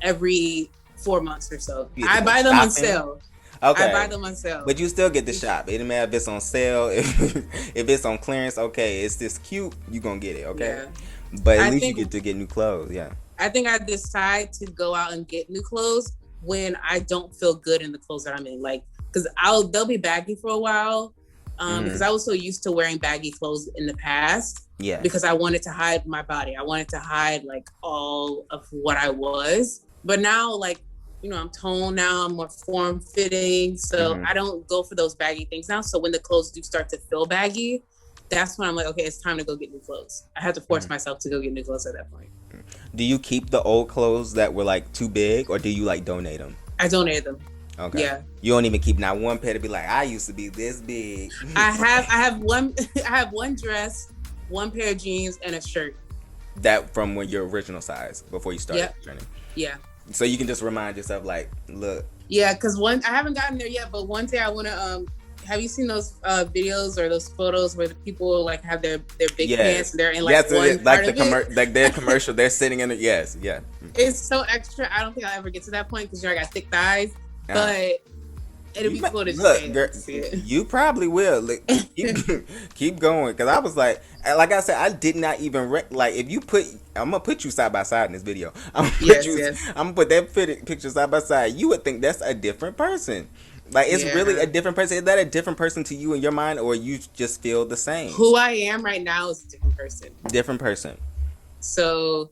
every 4 months or so. I buy them on sale. Okay. I buy them on sale. But you still get the shop. It doesn't matter if it's on sale. If it's on clearance, okay, it's this cute, you going to get it, okay? Yeah. But at least you get to get new clothes, yeah. I think I decide to go out and get new clothes when I don't feel good in the clothes that I'm in. Like, because they'll be baggy for a while. Because I was so used to wearing baggy clothes in the past. Yeah. Because I wanted to hide my body. I wanted to hide like all of what I was. But now, like, you know, I'm toned now, I'm more form fitting. So I don't go for those baggy things now. So when the clothes do start to feel baggy, that's when I'm like, okay, it's time to go get new clothes. I had to force myself to go get new clothes at that point. Do you keep the old clothes that were like too big, or do you like donate them? I donate them. Okay. Yeah. You don't even keep not one pair to be like, I used to be this big. I have one dress, one pair of jeans, and a shirt. That from when your original size before you started training. Yeah. So you can just remind yourself, like, look. Yeah, because I haven't gotten there yet, but one day I want to. Have you seen those videos or those photos where the people like have their big pants and they're in like one part of it? Like their commercial, they're sitting in it. Yes, yeah. It's so extra. I don't think I'll ever get to that point because I got thick thighs, but it'll be cool to see it. You probably will. Like, keep going, because I was like I said, I did not even like if you put. I'm gonna put you side by side in this video. I'm gonna put that picture side by side. You would think that's a different person. Like, it's really a different person. Is that a different person to you in your mind, or you just feel the same? Who I am right now is a different person. Different person. So,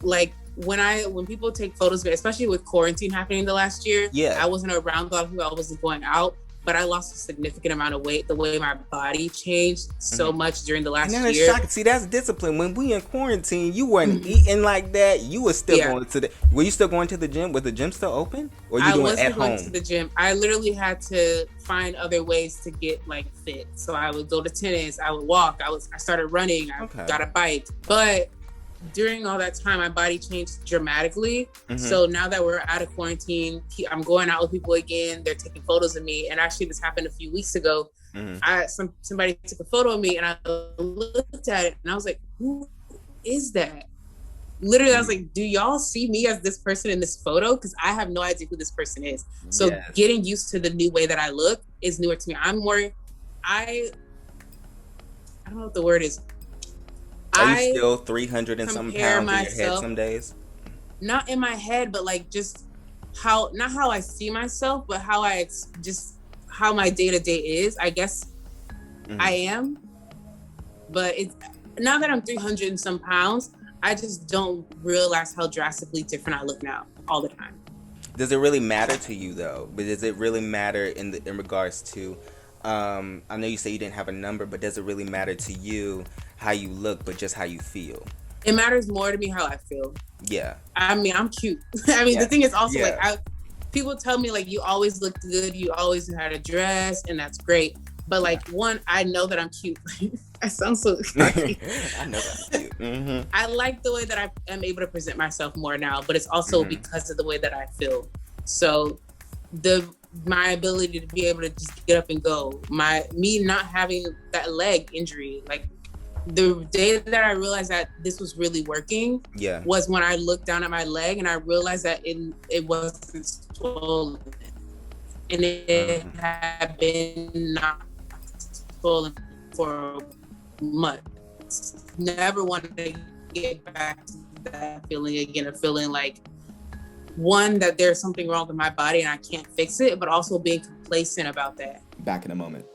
like, when people take photos, especially with quarantine happening the last year, I wasn't around a lot of people. I wasn't going out, but I lost a significant amount of weight. The way my body changed so much during the last year. Shocking. See, that's discipline. When we in quarantine, you weren't eating like that. You were still going to the. Were you still going to the gym? Was the gym still open? Or you doing it at home? I wasn't going to the gym. I literally had to find other ways to get like fit. So I would go to tennis. I would walk. I started running. I got a bike, but during all that time, my body changed dramatically. So now that we're out of quarantine, I'm going out with people again. They're taking photos of me. And actually, this happened a few weeks ago. Somebody took a photo of me and I looked at it and I was like, who is that? literally, I was like, do y'all see me as this person in this photo? Because I have no idea who this person is. So getting used to the new way that I look is newer to me. I don't know what the word is. Are you still 300 and some pounds in your head some days? Not in my head, but like just not how I see myself, but how how my day-to-day is. I guess I am. But it's now that I'm 300 and some pounds, I just don't realize how drastically different I look now all the time. Does it really matter to you though? But does it really matter in regards to, I know you say you didn't have a number, but does it really matter to you how you look, but just how you feel? It matters more to me how I feel. Yeah. I mean, I'm cute. I mean, the thing is also like, people tell me like, you always look good, you always know how to dress, and that's great. But like, one, I know that I'm cute. I sound so cocky. I know that I'm cute. Mm-hmm. I like the way that I am able to present myself more now, but it's also because of the way that I feel. So my ability to be able to just get up and go, me not having that leg injury, like the day that I realized that this was really working was when I looked down at my leg and I realized that it wasn't swollen. And it had been not swollen for months. Never wanted to get back to that feeling again, of feeling like, one, that there's something wrong with my body and I can't fix it, but also being complacent about that. Back in a moment.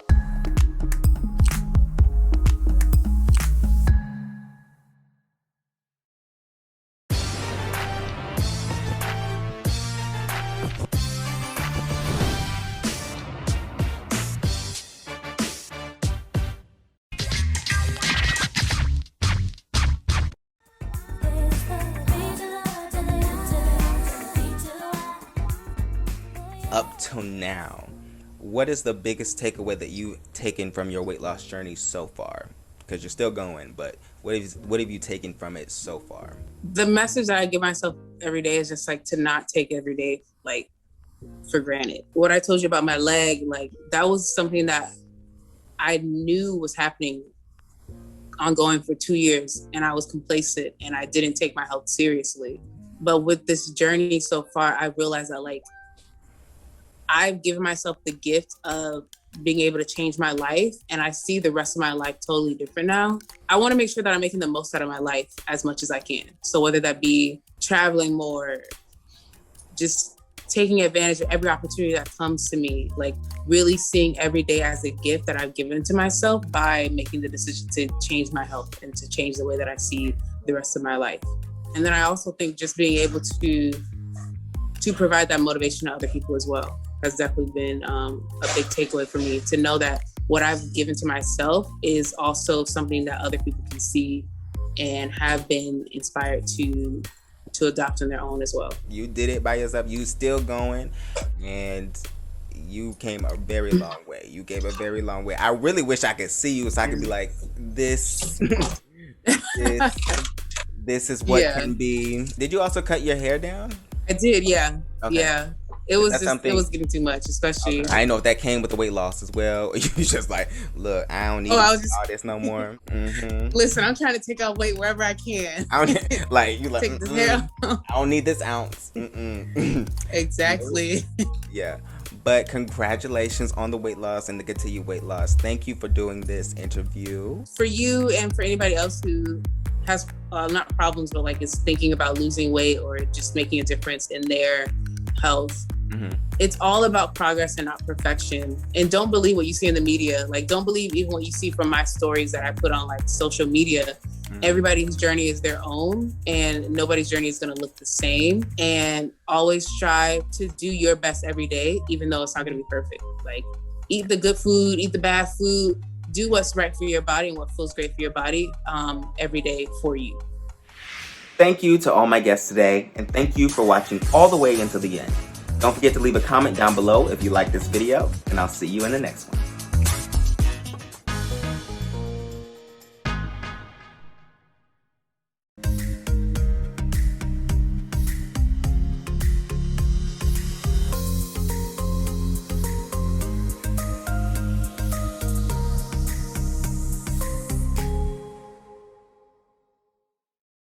Up till now, what is the biggest takeaway that you've taken from your weight loss journey so far? Because you're still going, but what have you taken from it so far? The message that I give myself every day is just like to not take every day like for granted. What I told you about my leg, like that was something that I knew was happening ongoing for 2 years, and I was complacent and I didn't take my health seriously. But with this journey so far, I realized that like I've given myself the gift of being able to change my life, and I see the rest of my life totally different now. I want to make sure that I'm making the most out of my life as much as I can. So whether that be traveling more, just taking advantage of every opportunity that comes to me, like really seeing every day as a gift that I've given to myself by making the decision to change my health and to change the way that I see the rest of my life. And then I also think just being able to provide that motivation to other people as well has definitely been a big takeaway for me, to know that what I've given to myself is also something that other people can see and have been inspired to adopt on their own as well. You did it by yourself. You still going, and you came a very long way. You came a very long way. I really wish I could see you so I could be like, this is what can be. Did you also cut your hair down? I did, yeah. Okay. Yeah. It was getting too much, especially. Okay. I know if that came with the weight loss as well. You was just like, look, I don't need all this no more. Mm-hmm. Listen, I'm trying to take out weight wherever I can. Take this hair. I don't need this ounce. Exactly. Yeah. But congratulations on the weight loss and the continued weight loss. Thank you for doing this interview. For you and for anybody else who has not problems, but like is thinking about losing weight or just making a difference in their health. It's all about progress and not perfection. And don't believe what you see in the media. Like, don't believe even what you see from my stories that I put on like social media. Everybody's journey is their own, and nobody's journey is going to look the same. And always strive to do your best every day, even though it's not going to be perfect. Like, eat the good food, eat the bad food, do what's right for your body and what feels great for your body every day for you. Thank you to all my guests today, and thank you for watching all the way until the end. Don't forget to leave a comment down below if you like this video, and I'll see you in the next one.